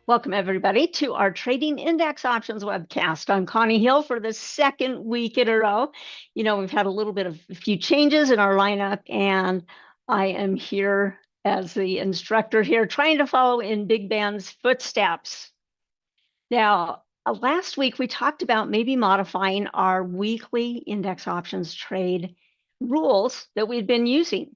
Welcome, everybody, to our Trading Index Options webcast. I'm Connie Hill for the second week in a row. You know, we've had a few changes in our lineup, and I am here as the instructor here, trying to follow in Big Ben's footsteps. Now, last week we talked about maybe modifying our weekly index options trade rules that we'd been using.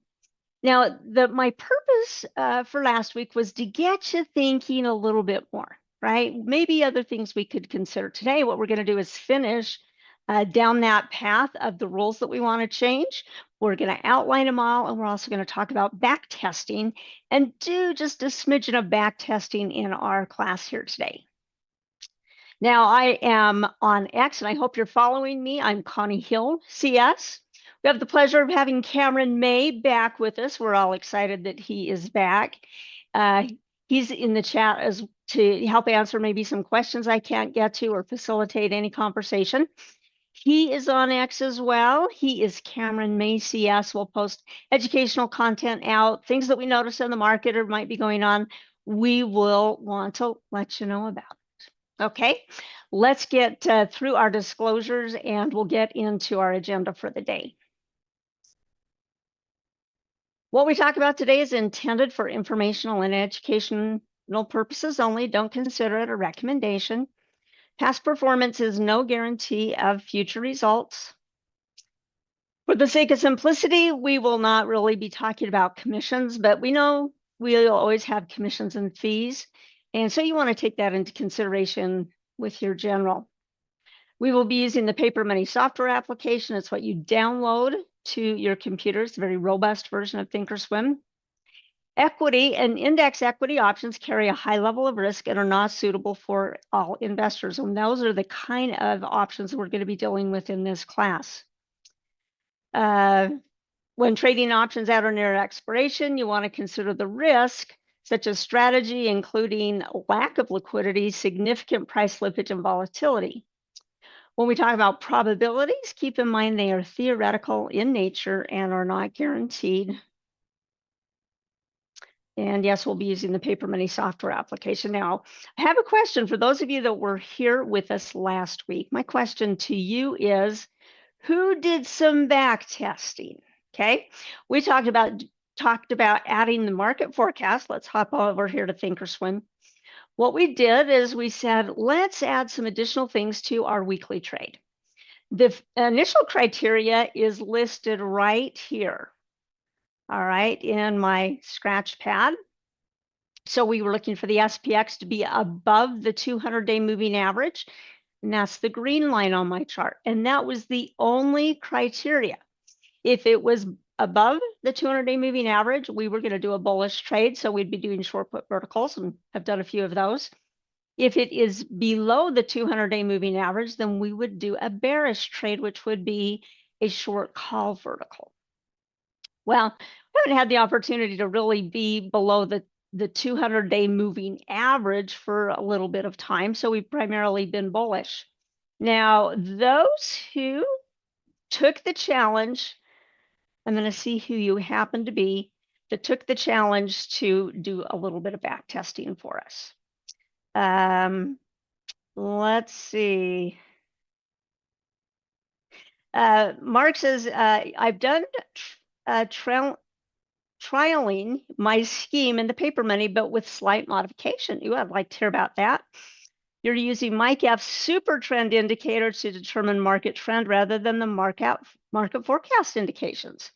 Now, my purpose for last week was to get you thinking a little bit more, right? Maybe other things we could consider. Today, what we're going to do is finish down that path of the rules that we want to change. We're going to outline them all, and we're also going to talk about back testing and do just a smidgen of back testing in our class here today. Now, I am on X, and I hope you're following me. I'm Connie Hill, CS. We have the pleasure of having Cameron May back with us. We're all excited that he is back. He's in the chat as to help answer maybe some questions I can't get to or facilitate any conversation. He is on X as well. He is Cameron May CS. We'll post educational content out, things that we notice in the market or might be going on. We will want to let you know about. Okay, let's get through our disclosures and we'll get into our agenda for the day. What we talk about today is intended for informational and educational purposes only. Don't consider it a recommendation. Past performance is no guarantee of future results. For the sake of simplicity, we will not really be talking about commissions, but we know we'll always have commissions and fees. And so you want to take that into consideration with your general. We will be using the Paper Money software application. It's what you download to your computer. It's a very robust version of thinkorswim. Equity and index equity options carry a high level of risk and are not suitable for all investors. And those are the kind of options we're going to be dealing with in this class. When trading options at or near expiration, you want to consider the risk, such as strategy, including lack of liquidity, significant price slippage, and volatility. When we talk about probabilities, keep in mind they are theoretical in nature and are not guaranteed. And yes, we'll be using the Paper Money software application. Now, I have a question for those of you that were here with us last week. My question to you is, who did some back testing? Okay, we talked about adding the market forecast. Let's hop over here to thinkorswim. What we did is we said, let's add some additional things to our weekly trade. The initial criteria is listed right here. All right, in my scratch pad. So we were looking for the SPX to be above the 200-day moving average. And that's the green line on my chart. And that was the only criteria. If it was above the 200-day moving average, we were going to do a bullish trade. So we'd be doing short put verticals, and I've done a few of those. If it is below the 200-day moving average, then we would do a bearish trade, which would be a short call vertical. Well, we haven't had the opportunity to really be below the 200-day moving average for a little bit of time, so we've primarily been bullish. Now, those who took the challenge, I'm going to see who you happen to be, that took the challenge to do a little bit of back testing for us. Let's see. Mark says, I've done trialing my scheme in the Paper Money, but with slight modification. Ooh, I'd like to hear about that. You're using MikeF super trend indicators to determine market trend rather than the market forecast indications.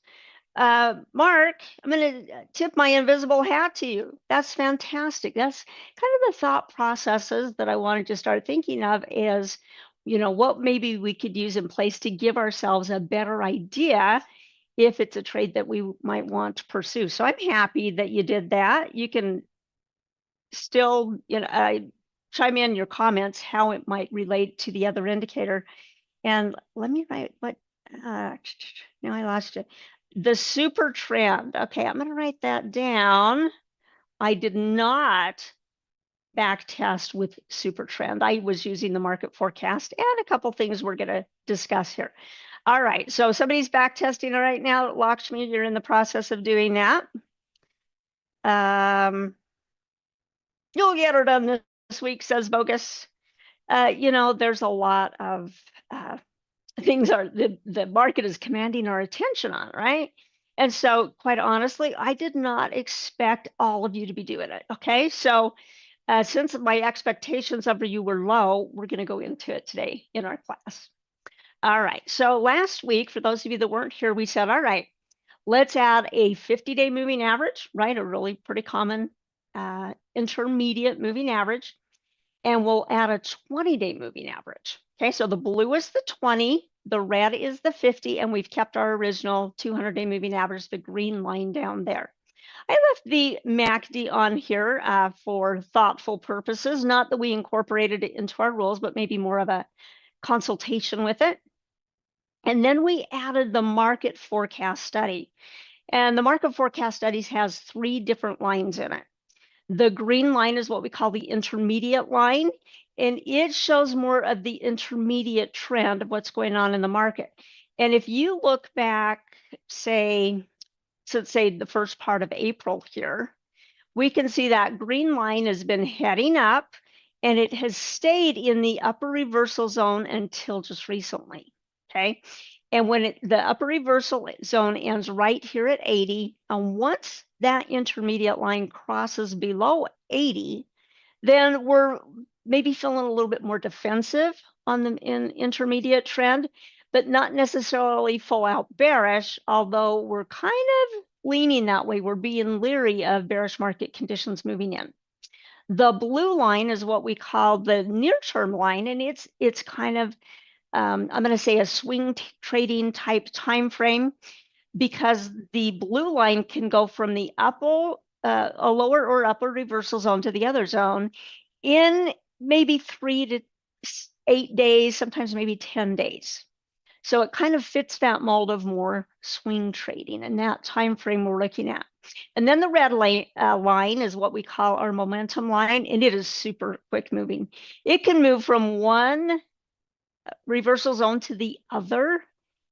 Mark, I'm going to tip my invisible hat to you. That's fantastic. That's kind of the thought processes that I wanted to start thinking of is, you know, what maybe we could use in place to give ourselves a better idea if it's a trade that we might want to pursue. So I'm happy that you did that. You can still, you know, chime in your comments how it might relate to the other indicator. And let me write what, now I lost it. The super trend. Okay, I'm going to write that down. I did not back test with super trend. I was using the market forecast and a couple things we're going to discuss here. All right, so somebody's back testing right now. Lakshmi, you're in the process of doing that. You'll get her done this this week, says Bogus. You know, there's a lot of things the market is commanding our attention on, right? And so, quite honestly, I did not expect all of you to be doing it. Okay, so since my expectations of you were low, we're going to go into it today in our class. All right, so last week, for those of you that weren't here, we said, all right, let's add a 50-day moving average, right? A really pretty common intermediate moving average. And we'll add a 20-day moving average. Okay, so the blue is the 20, the red is the 50, and we've kept our original 200-day moving average, the green line down there. I left the MACD on here for thoughtful purposes, not that we incorporated it into our rules, but maybe more of a consultation with it. And then we added the market forecast study. And the market forecast studies has 3 different lines in it. The green line is what we call the intermediate line, and it shows more of the intermediate trend of what's going on in the market. And if you look back, say, since the first part of April here, we can see that green line has been heading up, and it has stayed in the upper reversal zone until just recently, okay? And when the upper reversal zone ends right here at 80, and once that intermediate line crosses below 80, then we're maybe feeling a little bit more defensive on the intermediate trend, but not necessarily full out bearish, although we're kind of leaning that way. We're being leery of bearish market conditions moving in. The blue line is what we call the near-term line, and it's kind of I'm going to say a swing trading type time frame, because the blue line can go from the upper, a lower or upper reversal zone to the other zone in maybe 3 to 8 days, sometimes maybe 10 days. So it kind of fits that mold of more swing trading, and that time frame we're looking at. And then the red line is what we call our momentum line, and it is super quick moving. It can move from one reversal zone to the other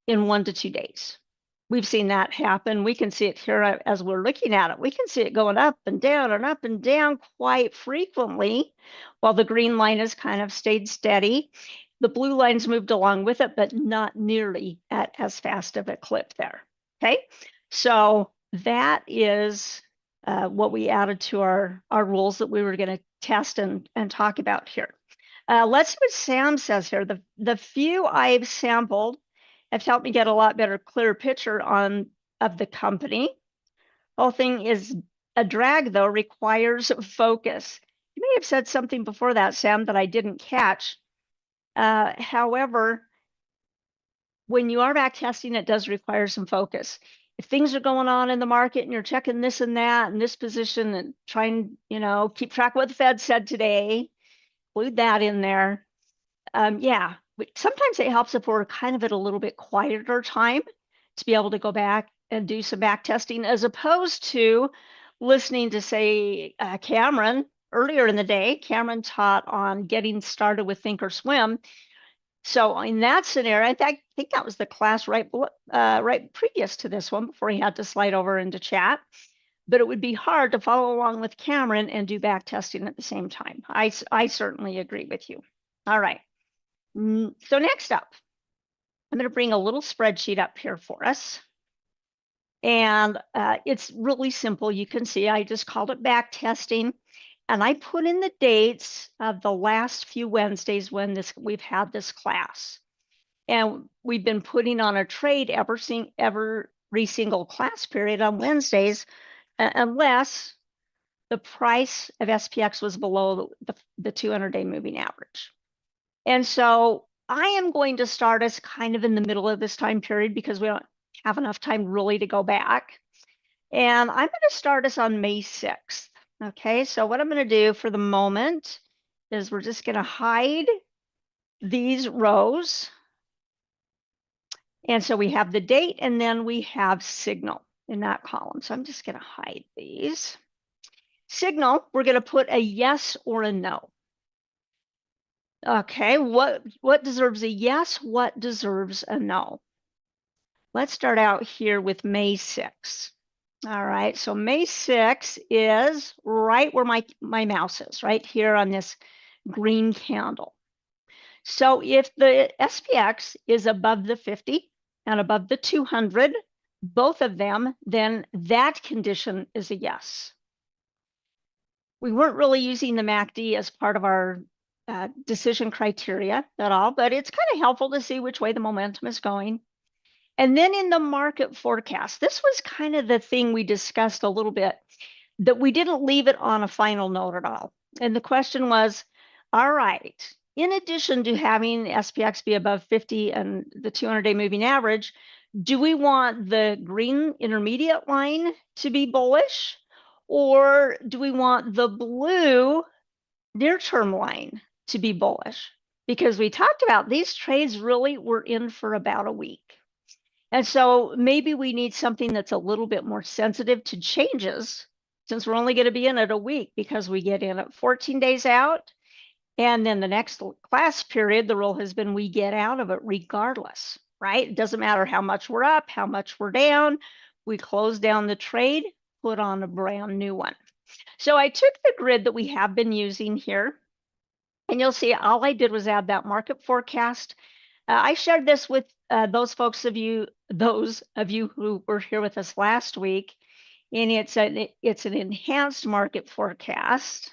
in 1 to 2 days. We've seen that happen. We can see it here as we're looking at it. We can see it going up and down quite frequently, while the green line has kind of stayed steady. The blue line's moved along with it, but not nearly at as fast of a clip there. Okay, so that is what we added to our rules that we were going to test and talk about here. Let's see what Sam says here. The few I've sampled have helped me get a lot better, clearer picture of the company. The whole thing is a drag, though, requires focus. You may have said something before that, Sam, that I didn't catch. However, when you are back testing, it does require some focus. If things are going on in the market and you're checking this and that and this position and trying, keep track of what the Fed said today, include that in there. Yeah, sometimes it helps if we're kind of at a little bit quieter time to be able to go back and do some back testing, as opposed to listening to, say, Cameron earlier in the day. Cameron taught on getting started with Think or Swim. So in that scenario, in fact, I think that was the class right previous to this one before he had to slide over into chat. But it would be hard to follow along with Cameron and do back testing at the same time. I certainly agree with you. All right. So next up, I'm going to bring a little spreadsheet up here for us. And it's really simple. You can see I just called it back testing. And I put in the dates of the last few Wednesdays when we've had this class. And we've been putting on a trade every single class period on Wednesdays, unless the price of SPX was below the 200-day moving average. And so I am going to start us kind of in the middle of this time period because we don't have enough time really to go back. And I'm going to start us on May 6th. Okay, so what I'm going to do for the moment is we're just going to hide these rows. And so we have the date, and then we have signal in that column. So I'm just going to hide these. Signal, we're going to put a yes or a no. Okay, what deserves a yes? What deserves a no? Let's start out here with May 6th. All right, so May 6 is right where my mouse is, right here on this green candle. So if the SPX is above the 50 and above the 200, both of them, then that condition is a yes. We weren't really using the MACD as part of our decision criteria at all, but it's kind of helpful to see which way the momentum is going. And then in the market forecast, this was kind of the thing we discussed a little bit, that we didn't leave it on a final note at all. And the question was, all right, in addition to having SPX be above 50 and the 200-day moving average, do we want the green intermediate line to be bullish? Or do we want the blue near-term line to be bullish? Because we talked about these trades really were in for about a week. And so maybe we need something that's a little bit more sensitive to changes, since we're only going to be in it a week, because we get in at 14 days out. And then the next class period, the rule has been we get out of it regardless, right? It doesn't matter how much we're up, how much we're down. We close down the trade, put on a brand new one. So I took the grid that we have been using here, and you'll see all I did was add that market forecast. I shared this with those of you who were here with us last week, and it's an enhanced market forecast.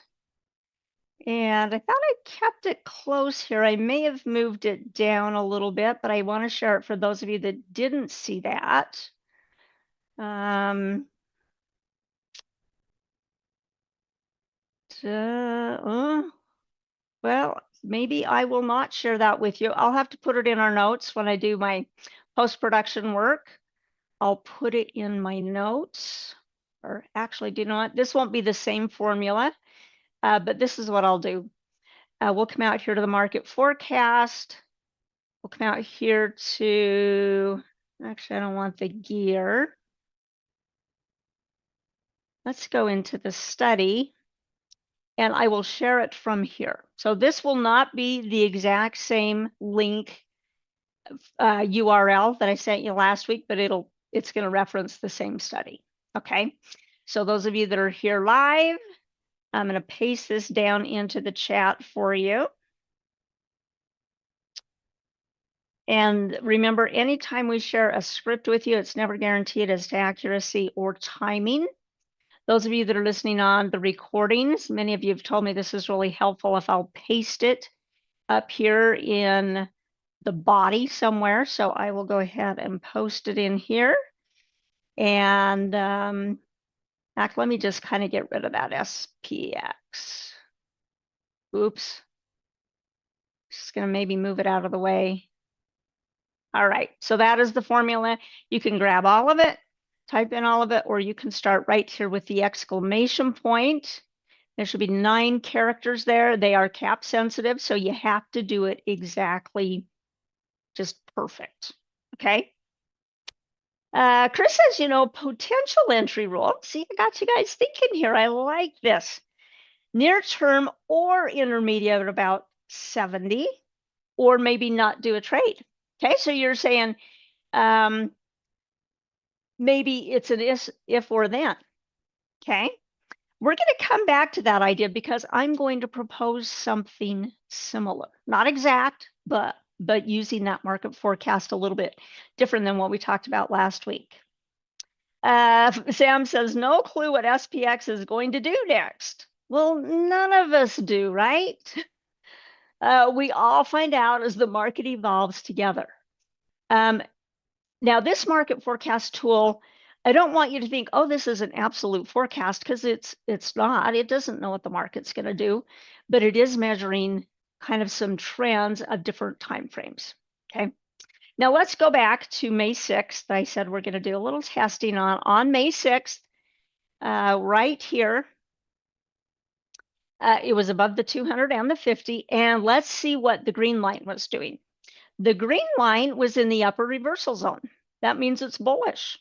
And I thought I kept it close here. I may have moved it down a little bit, but I want to share it for those of you that didn't see that. Well, maybe I will not share that with you. I'll have to put it in our notes when I do my post-production work. I'll put it in my notes, or actually, do you know what? This won't be the same formula, but this is what I'll do. We'll come out here to the market forecast. We'll come out here to, actually, I don't want the gear. Let's go into the study, and I will share it from here. So this will not be the exact same link URL that I sent you last week, but it's going to reference the same study. Okay, so those of you that are here live, I'm going to paste this down into the chat for you. And remember, anytime we share a script with you, it's never guaranteed as to accuracy or timing. Those of you that are listening on the recordings, many of you have told me this is really helpful if I'll paste it up here in the body somewhere. So I will go ahead and post it in here. And let me just kind of get rid of that SPX. Oops. Just going to maybe move it out of the way. All right, so that is the formula. You can grab all of it, type in all of it, or you can start right here with the exclamation point. There should be 9 characters there. They are cap sensitive, so you have to do it exactly just perfect, okay? Chris says, potential entry rule. See, I got you guys thinking here. I like this. Near term or intermediate at about 70, or maybe not do a trade. Okay, so you're saying maybe it's an if or then. Okay, we're going to come back to that idea because I'm going to propose something similar, not exact, but using that market forecast a little bit different than what we talked about last week. Sam says, no clue what SPX is going to do next. Well, none of us do, right? We all find out as the market evolves together. Now, this market forecast tool, I don't want you to think, oh, this is an absolute forecast, because it's not. It doesn't know what the market's going to do, but it is measuring kind of some trends of different time frames. Okay. Now let's go back to May 6th. I said we're going to do a little testing on May 6th, right here. It was above the 200 and the 50, and let's see what the green line was doing. The green line was in the upper reversal zone. That means it's bullish.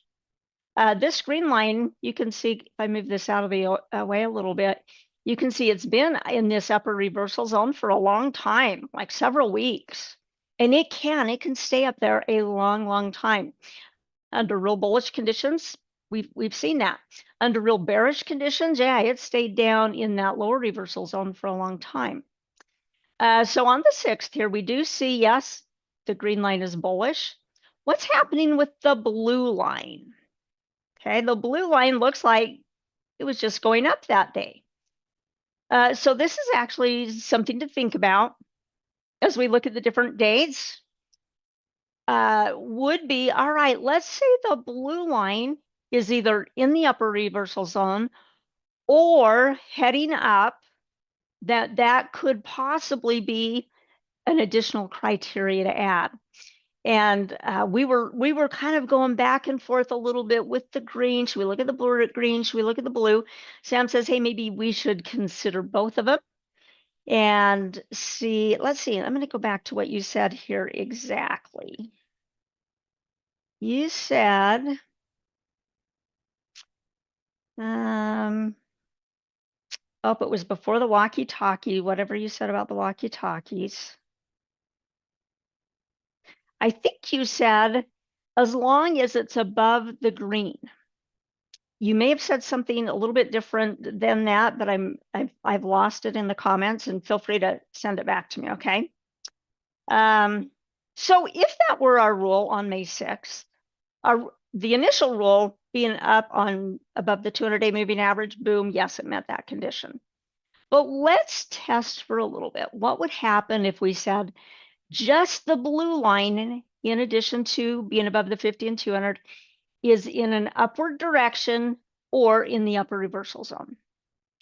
This green line, you can see, if I move this out of the way a little bit, you can see it's been in this upper reversal zone for a long time, like several weeks. And it can stay up there a long, long time. Under real bullish conditions, We've seen that. Under real bearish conditions, yeah, it stayed down in that lower reversal zone for a long time. So on the 6th here, we do see, yes, the green line is bullish. What's happening with the blue line? Okay, the blue line looks like it was just going up that day. So this is actually something to think about as we look at the different dates. Would be, all right, let's say the blue line is either in the upper reversal zone or heading up, that could possibly be an additional criteria to add. And we were kind of going back and forth a little bit with the green. Should we look at the blue or green? Should we look at the blue? Sam says, hey, maybe we should consider both of them and see. Let's see. I'm going to go back to what you said here exactly. You said, oh, it was before the walkie-talkie, whatever you said about the walkie-talkies. I think you said, as long as it's above the green. You may have said something a little bit different than that, but I've lost it in the comments, and feel free to send it back to me, okay? So if that were our rule on May 6th, the initial rule being up on above the 200-day moving average, boom, yes, it met that condition. But let's test for a little bit. What would happen if we said just the blue line, in addition to being above the 50 and 200, is in an upward direction or in the upper reversal zone?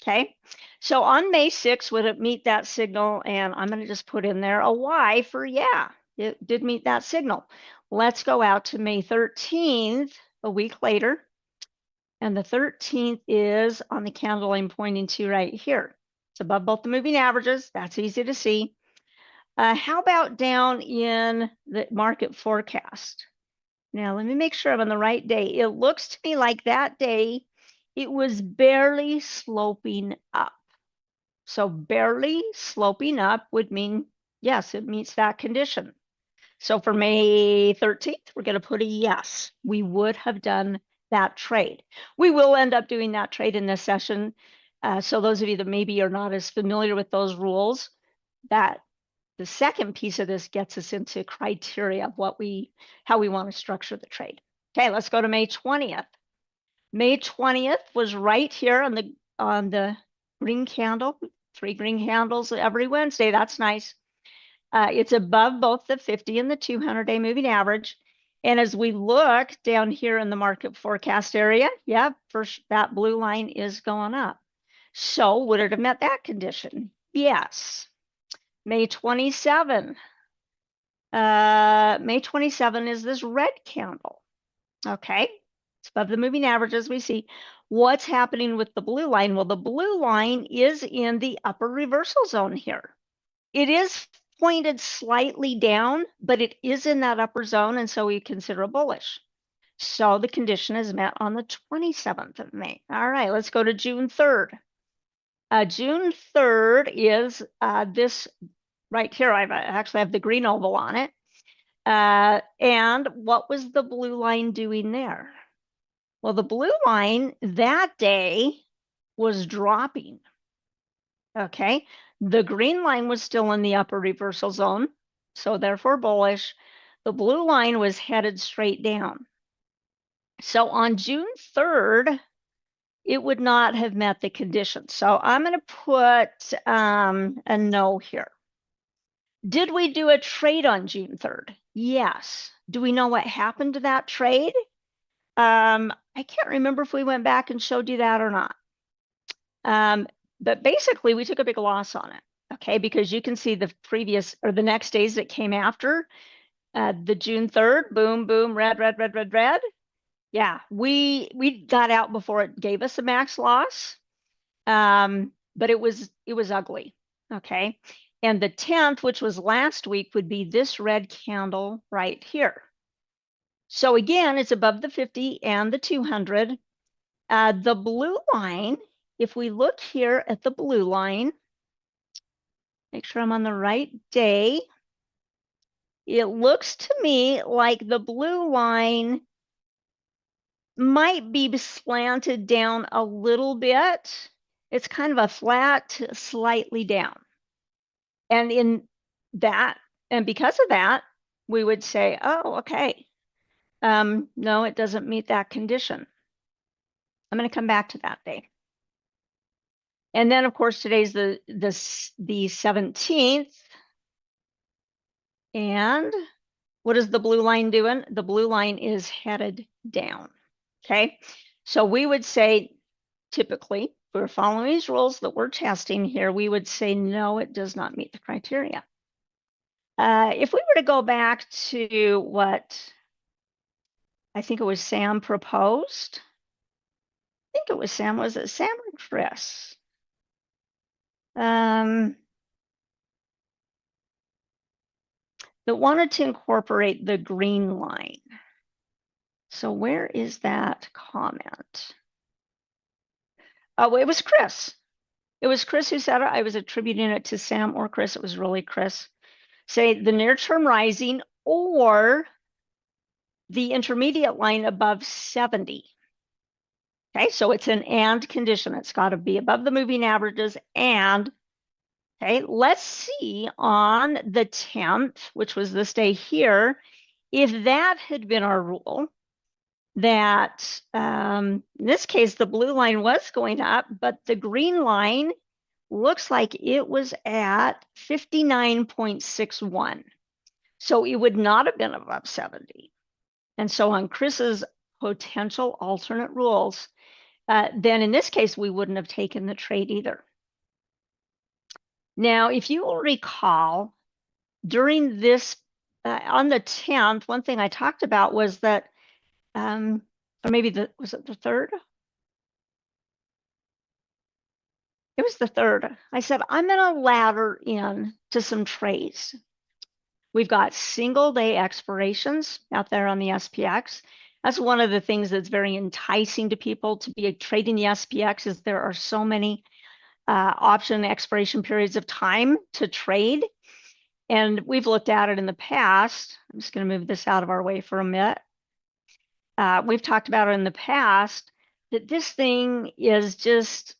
Okay, so on May 6th, would it meet that signal? And I'm going to just put in there a Y for yeah, it did meet that signal. Let's go out to May 13th, a week later. And the 13th is on the candle I'm pointing to right here. It's above both the moving averages. That's easy to see. How about down in the market forecast? Now, let me make sure I'm on the right day. It looks to me like that day, it was barely sloping up. So barely sloping up would mean, yes, it meets that condition. So for May 13th, we're going to put a yes. We would have done that trade. We will end up doing that trade in this session. So those of you that maybe are not as familiar with those rules, that the second piece of this gets us into criteria of how we want to structure the trade. Okay, let's go to May 20th. May 20th was right here on the green candle, 3 green candles every Wednesday. That's nice. It's above both the 50 and the 200-day moving average. And as we look down here in the market forecast area, yeah, first that blue line is going up. So would it have met that condition? Yes. May 27. May 27 is this red candle. Okay, it's above the moving average as we see. What's happening with the blue line? Well, the blue line is in the upper reversal zone here. It is pointed slightly down, but it is in that upper zone, and so we consider it bullish. So the condition is met on the 27th of May. All right, let's go to June 3rd. June 3rd is this right here. I actually have the green oval on it. And what was the blue line doing there? Well, the blue line that day was dropping. Okay, the green line was still in the upper reversal zone, so therefore bullish. The blue line was headed straight down. So on June 3rd, it would not have met the conditions. So I'm going to put a no here. Did we do a trade on June 3rd? Yes. Do we know what happened to that trade? I can't remember if we went back and showed you that or not. But basically, we took a big loss on it, okay? Because you can see the previous or the next days that came after the June 3rd, boom, boom, red, red, red, red, red. Yeah, we got out before it gave us a max loss, but it was ugly, okay? And the 10th, which was last week, would be this red candle right here. So again, it's above the 50 and the 200. The blue line, if we look here at the blue line, make sure I'm on the right day. It looks to me like the blue line might be slanted down a little bit. It's kind of a flat to slightly down. And in that, and because of that, we would say, oh, okay. No, it doesn't meet that condition. I'm going to come back to that day. And then, of course, today's the 17th. And what is the blue line doing? The blue line is headed down. Okay. So we would say, typically, if we're following these rules that we're testing here, we would say, no, it does not meet the criteria. If we were to go back to what I think it was Sam proposed, I think it was Sam, was it Sam or Chris? That wanted to incorporate the green line. So where is that comment? Oh, it was Chris. It was Chris who said it. I was attributing it to Sam or Chris. It was really Chris. Say the near-term rising or the intermediate line above 70. Okay, so it's an and condition. It's got to be above the moving averages and, okay, let's see on the 10th, which was this day here, if that had been our rule, that in this case, the blue line was going up, but the green line looks like it was at 59.61. So it would not have been above 70. And so on Chris's potential alternate rules, then in this case, we wouldn't have taken the trade either. Now, if you will recall, during this, on the 10th, one thing I talked about was that, or maybe was it the 3rd? It was the 3rd. I said, I'm going to ladder in to some trades. We've got single day expirations out there on the SPX. That's one of the things that's very enticing to people to be trading the SPX is there are so many option expiration periods of time to trade. And we've looked at it in the past. I'm just going to move this out of our way for a minute. We've talked about it in the past that this thing is just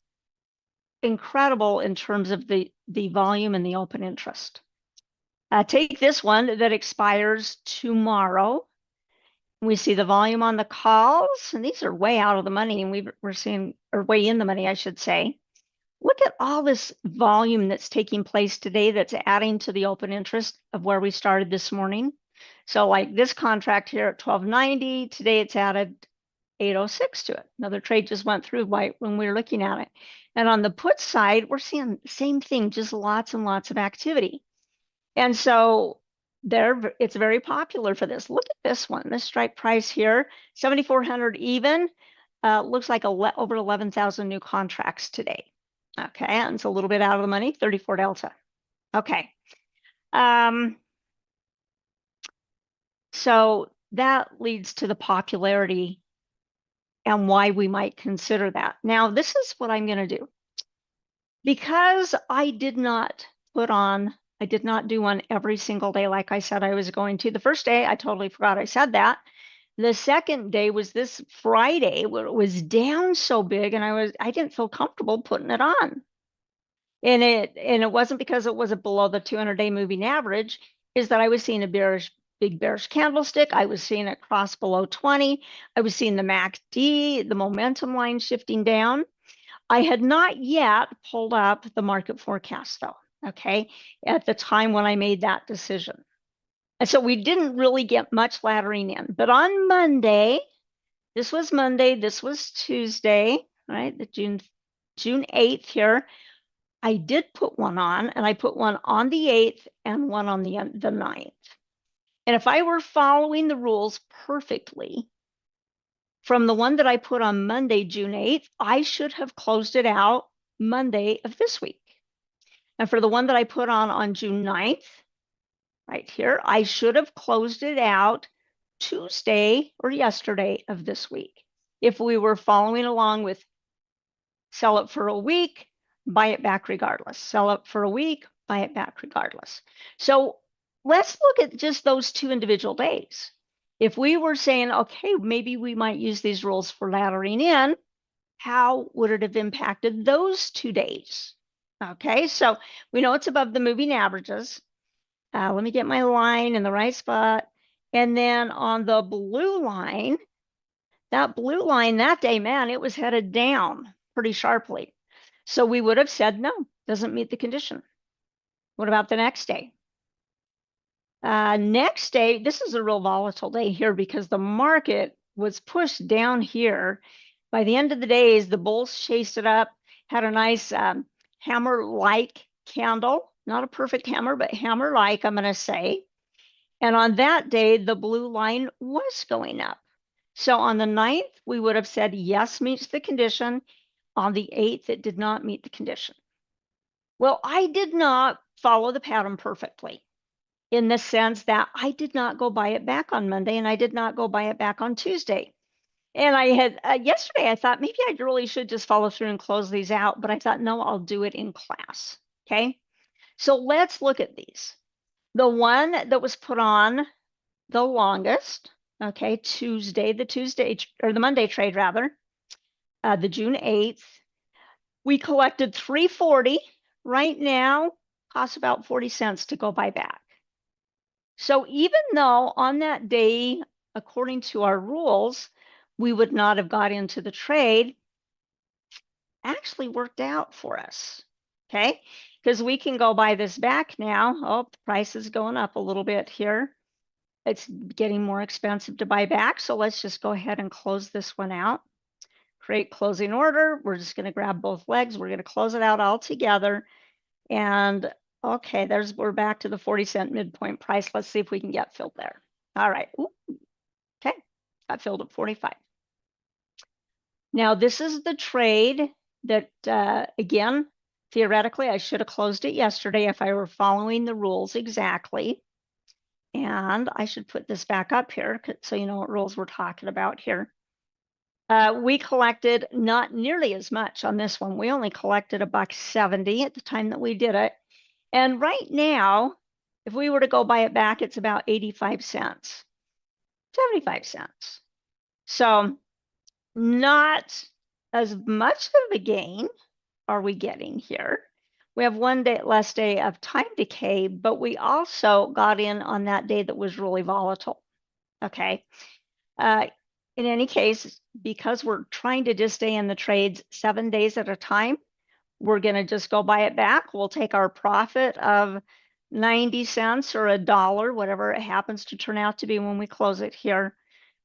incredible in terms of the volume and the open interest. Take this one that expires tomorrow. We see the volume on the calls, and these are way out of the money, and we're seeing, or way in the money, I should say. Look at all this volume that's taking place today that's adding to the open interest of where we started this morning. So like this contract here at 1290, today it's added 806 to it. Another trade just went through when we were looking at it. And on the put side, we're seeing the same thing, just lots and lots of activity. And so it's very popular for this. Look at this one, this strike price here, 7,400 even. Looks like over 11,000 new contracts today. Okay, and it's a little bit out of the money, 34 delta. Okay. So that leads to the popularity and why we might consider that. Now, this is what I'm going to do. Because I did not do one every single day like I said I was going to. The first day, I totally forgot I said that. The second day was this Friday where it was down so big and I didn't feel comfortable putting it on. And it wasn't because it was below the 200-day moving average, is that I was seeing a big bearish candlestick. I was seeing it cross below 20. I was seeing the MACD, the momentum line shifting down. I had not yet pulled up the market forecast though, okay, at the time when I made that decision. And so we didn't really get much laddering in. But on Monday, this was Monday, this was Tuesday, right? The June 8th here. I did put one on, and I put one on the 8th and one on the 9th. And if I were following the rules perfectly, from the one that I put on Monday, June 8th, I should have closed it out Monday of this week. And for the one that I put on June 9th, right here, I should have closed it out Tuesday or yesterday of this week. If we were following along with sell it for a week, buy it back regardless. Sell it for a week, buy it back regardless. So let's look at just those two individual days. If we were saying, okay, maybe we might use these rules for laddering in, how would it have impacted those 2 days? Okay, so we know it's above the moving averages. Let me get my line in the right spot. And then on the blue line, that blue line that day, man, it was headed down pretty sharply. So we would have said, no, doesn't meet the condition. What about the next day? Next day, this is a real volatile day here because the market was pushed down here. By the end of the days, the bulls chased it up, had a nice hammer-like candle, not a perfect hammer, but hammer-like, I'm going to say. And on that day, the blue line was going up. So on the 9th, we would have said, yes, meets the condition. On the 8th, it did not meet the condition. Well, I did not follow the pattern perfectly in the sense that I did not go buy it back on Monday and I did not go buy it back on Tuesday. And I had yesterday, I thought maybe I really should just follow through and close these out, but I thought, no, I'll do it in class. Okay. So let's look at these. The one that was put on the longest, okay, the Monday trade rather, the June 8th, we collected 340 right now, costs about 40 cents to go buy back. So even though on that day, according to our rules, we would not have got into the trade, actually worked out for us, okay? Because we can go buy this back now. Oh, the price is going up a little bit here. It's getting more expensive to buy back. So let's just go ahead and close this one out. Create closing order. We're just going to grab both legs. We're going to close it out all together. And okay, we're back to the 40-cent midpoint price. Let's see if we can get filled there. All right. Ooh, okay, got filled at 45. Now this is the trade that, again, theoretically, I should have closed it yesterday if I were following the rules exactly. And I should put this back up here so you know what rules we're talking about here. We collected not nearly as much on this one. We only collected $1.70 at the time that we did it. And right now, if we were to go buy it back, it's about 85 cents, 75 cents. So not as much of a gain are we getting here. We have one day less day of time decay, but we also got in on that day that was really volatile. Okay. In any case, because we're trying to just stay in the trades 7 days at a time, we're going to just go buy it back. We'll take our profit of 90 cents or $1, whatever it happens to turn out to be when we close it here.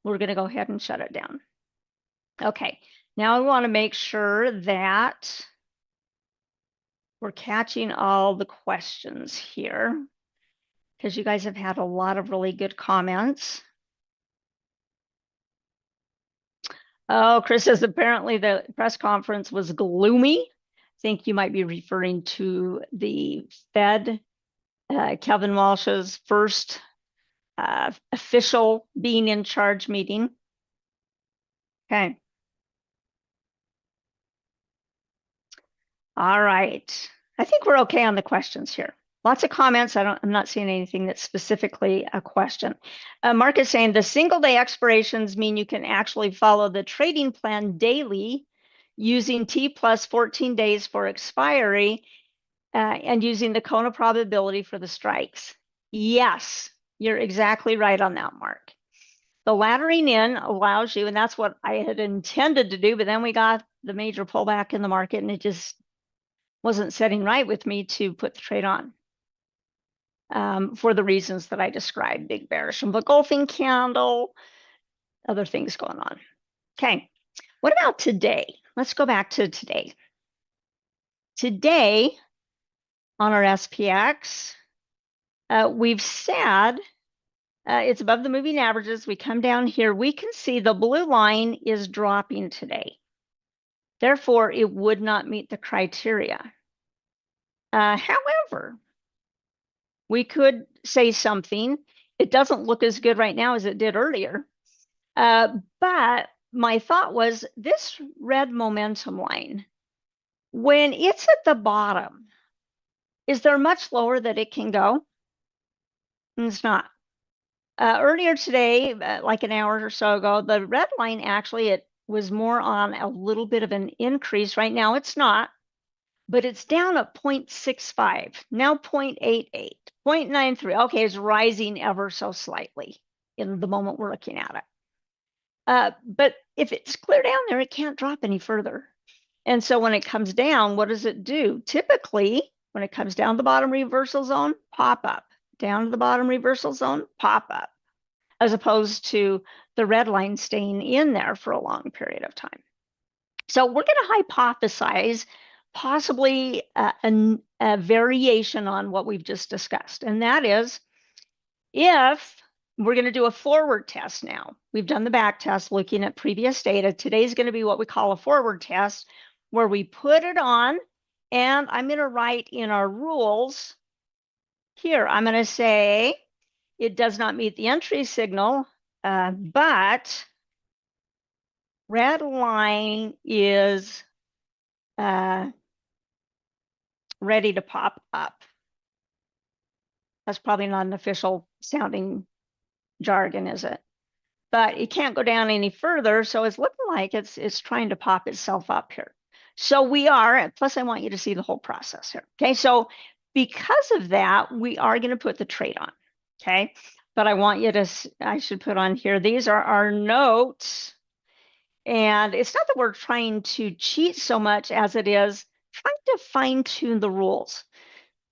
We're going to go ahead and shut it down. Okay, now we want to make sure that we're catching all the questions here because you guys have had a lot of really good comments. Oh, Chris says apparently the press conference was gloomy. I think you might be referring to the Fed, Kevin Walsh's first official being in charge meeting. Okay. All right. I think we're okay on the questions here. Lots of comments. I'm not seeing anything that's specifically a question. Mark is saying the single day expirations mean you can actually follow the trading plan daily using T plus 14 days for expiry and using the Kona probability for the strikes. Yes, you're exactly right on that, Mark. The laddering in allows you, and that's what I had intended to do, but then we got the major pullback in the market and it just wasn't setting right with me to put the trade on for the reasons that I described, big bearish engulfing candle, other things going on. Okay, what about today? Let's go back to today. Today on our SPX, we've said it's above the moving averages. We come down here, we can see the blue line is dropping today. Therefore, it would not meet the criteria. However, we could say something. It doesn't look as good right now as it did earlier. But my thought was this red momentum line, when it's at the bottom, is there much lower that it can go? And it's not. Earlier today, like an hour or so ago, the red line actually, it was more on a little bit of an increase. Right now it's not, but it's down at 0.65, now 0.88, 0.93. Okay, it's rising ever so slightly in the moment we're looking at it. But if it's clear down there, it can't drop any further. And so when it comes down, what does it do? Typically, when it comes down the bottom reversal zone, pop up. Down to the bottom reversal zone, pop up, as opposed to the red line staying in there for a long period of time. So we're going to hypothesize possibly a variation on what we've just discussed. And that is, if we're going to do a forward test now, we've done the back test looking at previous data. Today's going to be what we call a forward test, where we put it on, and I'm going to write in our rules here, I'm going to say it does not meet the entry signal, but red line is ready to pop up. That's probably not an official sounding jargon, is it? But it can't go down any further, so it's looking like it's trying to pop itself up here. So we are, plus I want you to see the whole process here. Okay, so because of that, we are going to put the trade on. Okay, but I want you to, I should put on here, these are our notes. And it's not that we're trying to cheat so much as it is trying to fine tune the rules.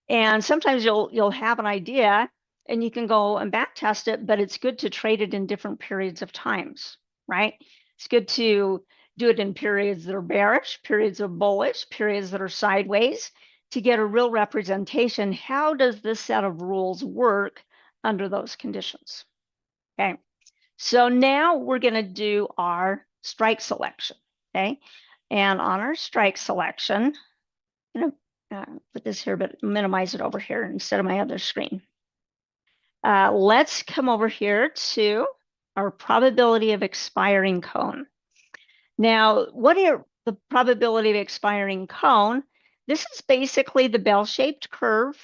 And sometimes you'll have an idea and you can go and back test it, but it's good to trade it in different periods of times, right? It's good to do it in periods that are bearish, periods of bullish, periods that are sideways, to get a real representation. How does this set of rules work under those conditions? Okay, so now we're going to do our strike selection. Okay, and on our strike selection, I'm going to put this here, but minimize it over here instead of my other screen. Let's come over here to our probability of expiring cone. Now, what are the probability of expiring cone? This is basically the bell-shaped curve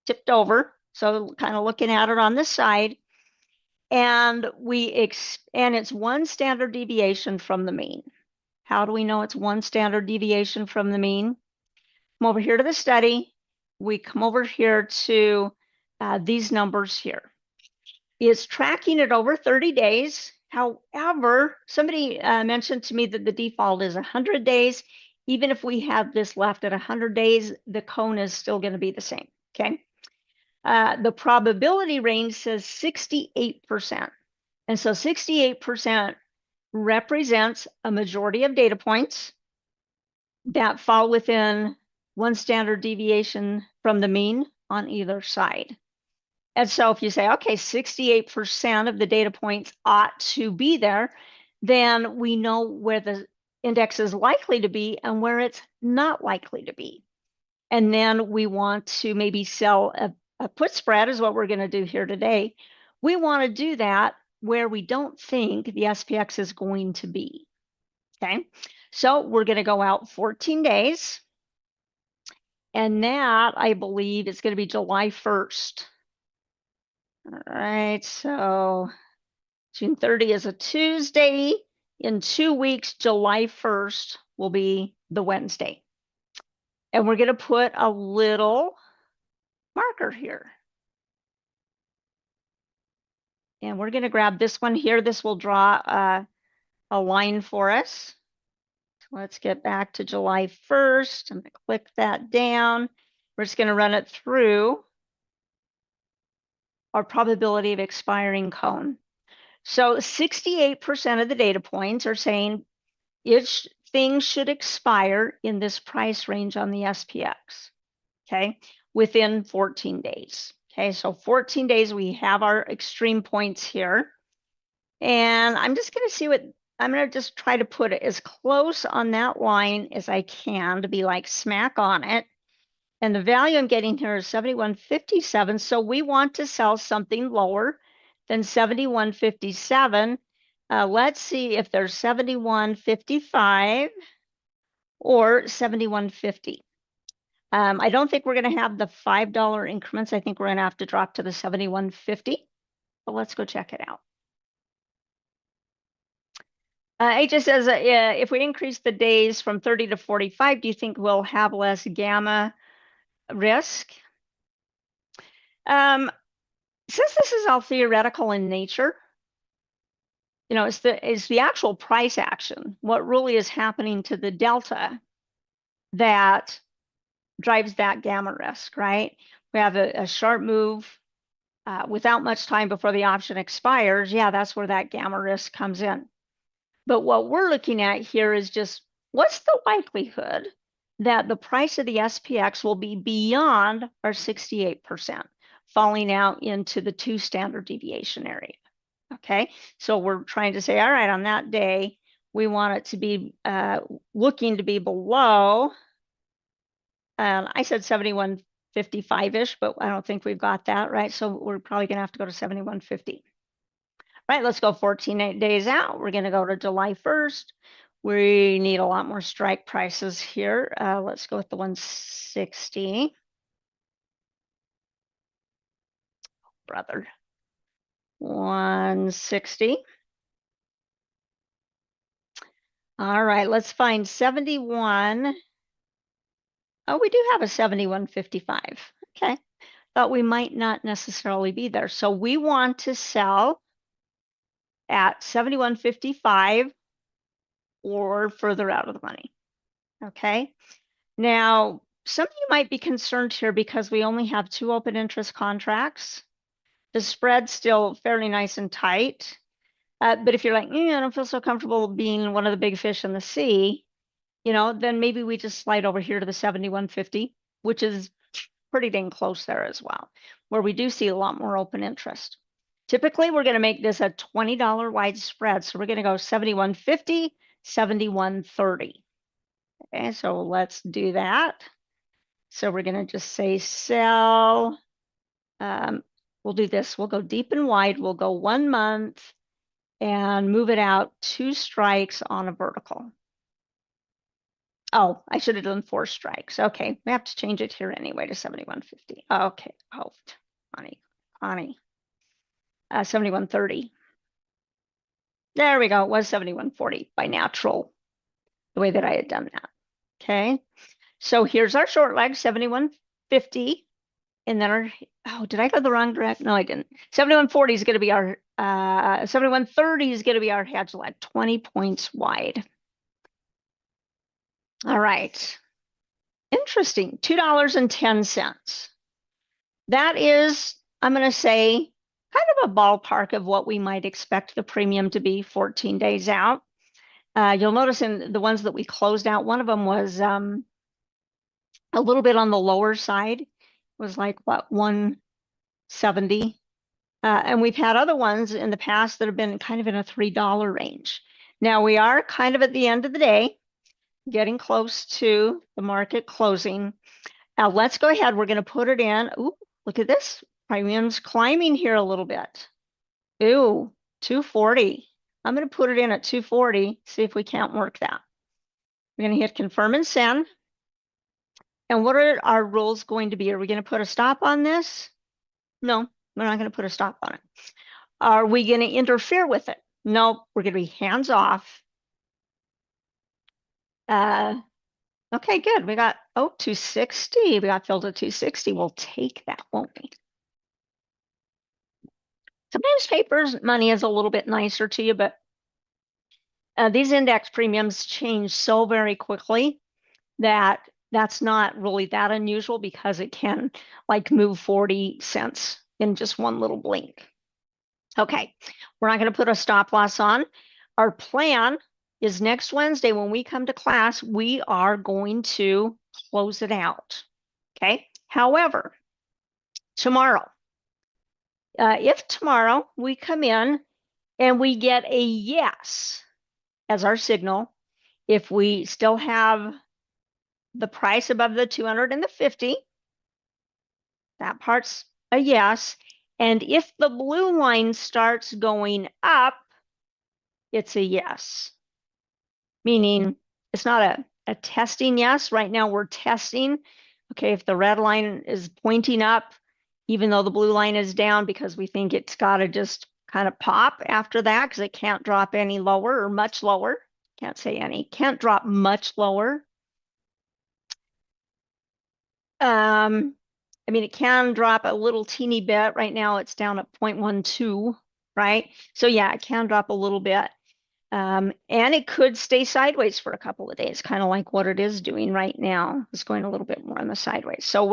tipped over. So kind of looking at it on the side. And it's one standard deviation from the mean. How do we know it's one standard deviation from the mean? Come over here to the study. We come over here to these numbers here. It's tracking it over 30 days. However, somebody mentioned to me that the default is 100 days. Even if we have this left at 100 days, the cone is still going to be the same, okay? The probability range says 68%. And so 68% represents a majority of data points that fall within one standard deviation from the mean on either side. And so if you say, okay, 68% of the data points ought to be there, then we know where the index is likely to be and where it's not likely to be. And then we want to maybe sell a put spread is what we're going to do here today. We want to do that where we don't think the SPX is going to be. Okay, so we're going to go out 14 days. And that, I believe, is going to be July 1st. All right, so June 30 is a Tuesday. In 2 weeks, July 1st will be the Wednesday. And we're going to put a little marker here. And we're going to grab this one here. This will draw a line for us. So let's get back to July 1st. I'm going to click that down. We're just going to run it through our probability of expiring cone. So 68% of the data points are saying things should expire in this price range on the SPX, okay, within 14 days. Okay, so 14 days, we have our extreme points here. And I'm just going to see what, I'm going to just try to put it as close on that line as I can to be like smack on it. And the value I'm getting here is 71.57. So we want to sell something lower than 71.57. Let's see if there's 71.55 or 71.50. I don't think we're going to have the $5 increments. I think we're going to have to drop to the 71.50. but let's go check it out. It just says, if we increase the days from 30 to 45, do you think we'll have less gamma risk? Since this is all theoretical in nature, it's the actual price action, what really is happening to the delta that drives that gamma risk, right? We have a sharp move without much time before the option expires. Yeah, that's where that gamma risk comes in. But what we're looking at here is just what's the likelihood that the price of the SPX will be beyond our 68%, falling out into the 2 standard deviation area. Okay, so we're trying to say, all right, on that day, we want it to be looking to be below, I said 71.55-ish, but I don't think we've got that, right? So we're probably going to have to go to 71.50. Right, let's go 14 days out. We're going to go to July 1st. We need a lot more strike prices here. Let's go with the 160. Brother. 160. All right, let's find 71. Oh, we do have a 71.55. Okay, thought we might not necessarily be there. So we want to sell at 71.55 or further out of the money. Okay, now some of you might be concerned here because we only have 2 open interest contracts. The spread's still fairly nice and tight. But if you're like, I don't feel so comfortable being one of the big fish in the sea, then maybe we just slide over here to the 71.50, which is pretty dang close there as well, where we do see a lot more open interest. Typically, we're going to make this a $20 wide spread. So we're going to go 71.50, 71.30. Okay, so let's do that. So we're going to just say sell. We'll do this. We'll go deep and wide. We'll go 1 month and move it out 2 strikes on a vertical. Oh, I should have done 4 strikes. Okay, we have to change it here anyway to 71.50. Okay, oh, Connie. 71.30. There we go. It was 71.40 by natural, the way that I had done that. Okay, so here's our short leg, 71.50. And then did I go the wrong direction? No, I didn't. 71.40 is going to be our, 71.30 is going to be our hedge leg, 20 points wide. All right. Interesting. $2.10. That is, I'm going to say, kind of a ballpark of what we might expect the premium to be 14 days out. You'll notice in the ones that we closed out, one of them was a little bit on the lower side. It was like, what, 170. And we've had other ones in the past that have been kind of in a $3 range. Now we are kind of at the end of the day, getting close to the market closing. Now let's go ahead. We're going to put it in. Ooh, look at this. Premium's climbing here a little bit. Ooh, 240. I'm going to put it in at 240. See if we can't work that. We're going to hit confirm and send. And what are our rules going to be? Are we going to put a stop on this? No, we're not going to put a stop on it. Are we going to interfere with it? No, we're going to be hands off. Okay, good. We got, 260. We got filled at 260. We'll take that, won't we? Sometimes paper's money is a little bit nicer to you, but these index premiums change so very quickly that that's not really that unusual because it can like move 40 cents in just one little blink. Okay, we're not going to put a stop loss on. Our plan is next Wednesday when we come to class, we are going to close it out. Okay, however, tomorrow, if tomorrow we come in and we get a yes as our signal, if we still have the price above the 250, that part's a yes. And if the blue line starts going up, it's a yes. Meaning it's not a testing yes. Right now we're testing. Okay, if the red line is pointing up, even though the blue line is down, because we think it's got to just kind of pop after that because it can't drop any lower or much lower. Can't say any, can't drop much lower. I mean, it can drop a little teeny bit. Right now it's down at 0.12, right? So yeah, it can drop a little bit. And it could stay sideways for a couple of days, kind of like what it is doing right now. It's going a little bit more on the sideways. So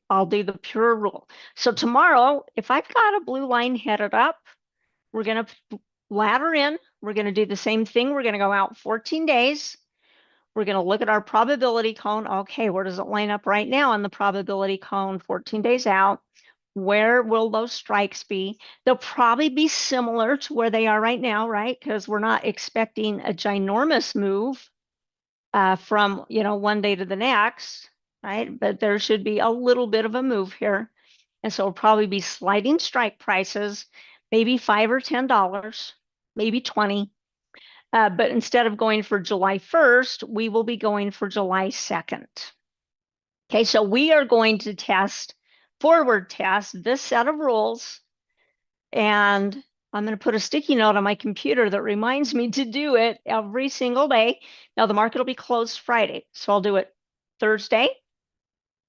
I'll do the pure rule. So tomorrow, if I've got a blue line headed up, we're gonna ladder in. We're gonna do the same thing. We're gonna go out 14 days. We're gonna look at our probability cone. Okay, where does it line up right now on the probability cone 14 days out? Where will those strikes be? They'll probably be similar to where they are right now, right? Because we're not expecting a ginormous move from, one day to the next, right? But there should be a little bit of a move here. And so it'll probably be sliding strike prices, maybe $5 or $10, maybe 20. But instead of going for July 1st, we will be going for July 2nd. Okay, so we are going to forward test this set of rules, and I'm going to put a sticky note on my computer that reminds me to do it every single day. Now the market will be closed Friday, so I'll do it Thursday,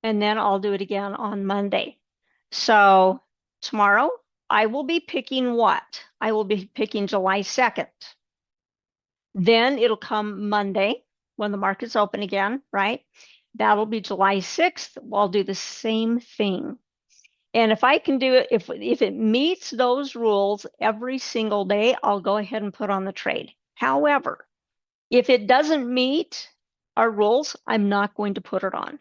and then I'll do it again on Monday. So tomorrow I will be picking what? I will be picking July 2nd. Then it'll come Monday when the market's open again, right? That'll be July 6th. I'll do the same thing. And if I can do it, if it meets those rules every single day, I'll go ahead and put on the trade. However, if it doesn't meet our rules, I'm not going to put it on.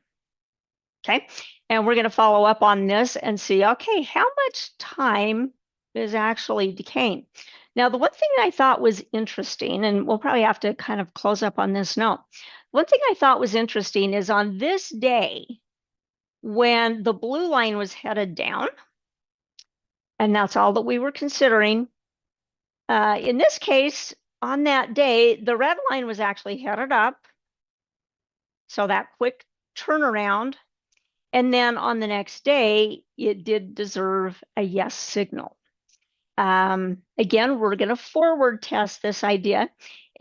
Okay. And we're going to follow up on this and see, okay, how much time is actually decaying? Now, the one thing I thought was interesting, and we'll probably have to kind of close up on this note. One thing I thought was interesting is on this day, when the blue line was headed down, and that's all that we were considering. In this case, on that day, the red line was actually headed up. So that quick turnaround. And then on the next day, it did deserve a yes signal. Again, we're going to forward test this idea.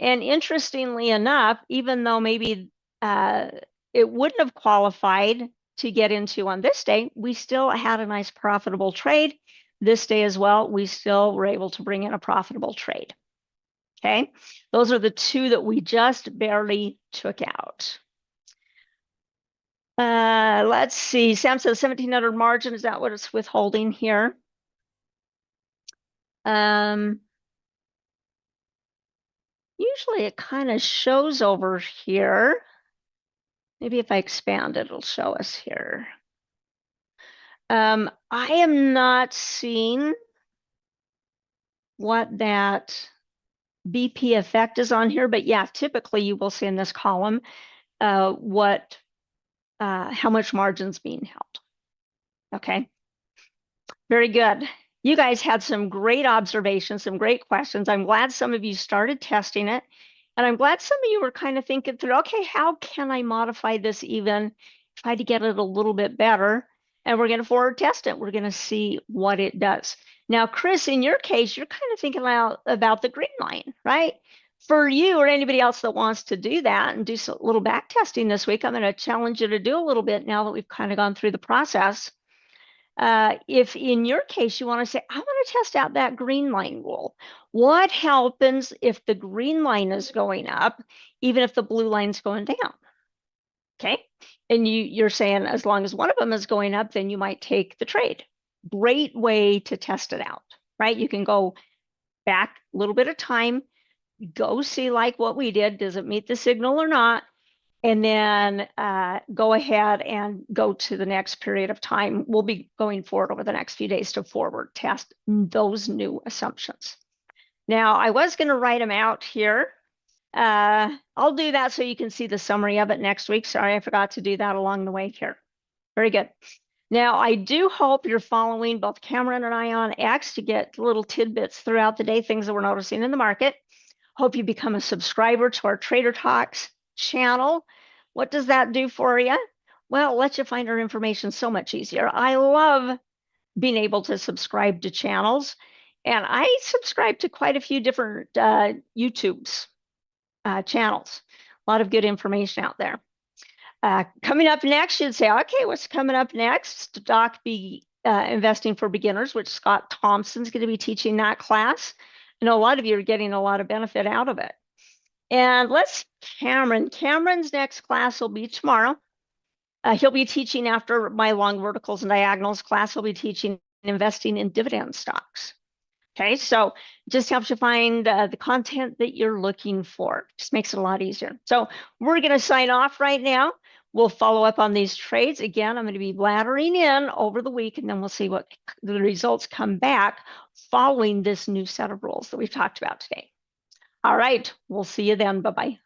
And interestingly enough, even though maybe it wouldn't have qualified to get into on this day, we still had a nice profitable trade. This day as well, we still were able to bring in a profitable trade. Okay, those are the two that we just barely took out. Let's see, Sam says 1700 margin, is that what it's withholding here? Usually it kind of shows over here. Maybe if I expand it, it'll show us here. I am not seeing what that BP effect is on here, but yeah, typically you will see in this column how much margin's being held. Okay, very good. You guys had some great observations, some great questions. I'm glad some of you started testing it. And I'm glad some of you were kind of thinking through, okay, how can I modify this even, try to get it a little bit better? And we're going to forward test it. We're going to see what it does. Now, Chris, in your case, you're kind of thinking about the green line, right? For you or anybody else that wants to do that and do a little back testing this week, I'm going to challenge you to do a little bit now that we've kind of gone through the process. If in your case, you want to say, I want to test out that green line rule. What happens if the green line is going up, even if the blue line's going down? Okay. And you're saying as long as one of them is going up, then you might take the trade. Great way to test it out, right? You can go back a little bit of time, go see like what we did. Does it meet the signal or not? And then go ahead and go to the next period of time. We'll be going forward over the next few days to forward test those new assumptions. Now, I was going to write them out here. I'll do that so you can see the summary of it next week. Sorry, I forgot to do that along the way here. Very good. Now, I do hope you're following both Cameron and I on X to get little tidbits throughout the day, things that we're noticing in the market. Hope you become a subscriber to our Trader Talks channel. What does that do for you? Well, it lets you find our information so much easier. I love being able to subscribe to channels. And I subscribe to quite a few different YouTube's channels. A lot of good information out there. Coming up next, you'd say, okay, what's coming up next? Stock Investing for Beginners, which Scott Thompson's going to be teaching that class. I know a lot of you are getting a lot of benefit out of it. And Cameron's next class will be tomorrow. He'll be teaching after my long verticals and diagonals class. He'll be teaching investing in dividend stocks. Okay, so just helps you find the content that you're looking for. Just makes it a lot easier. So we're going to sign off right now. We'll follow up on these trades. Again, I'm going to be blathering in over the week, and then we'll see what the results come back following this new set of rules that we've talked about today. All right, we'll see you then. Bye-bye.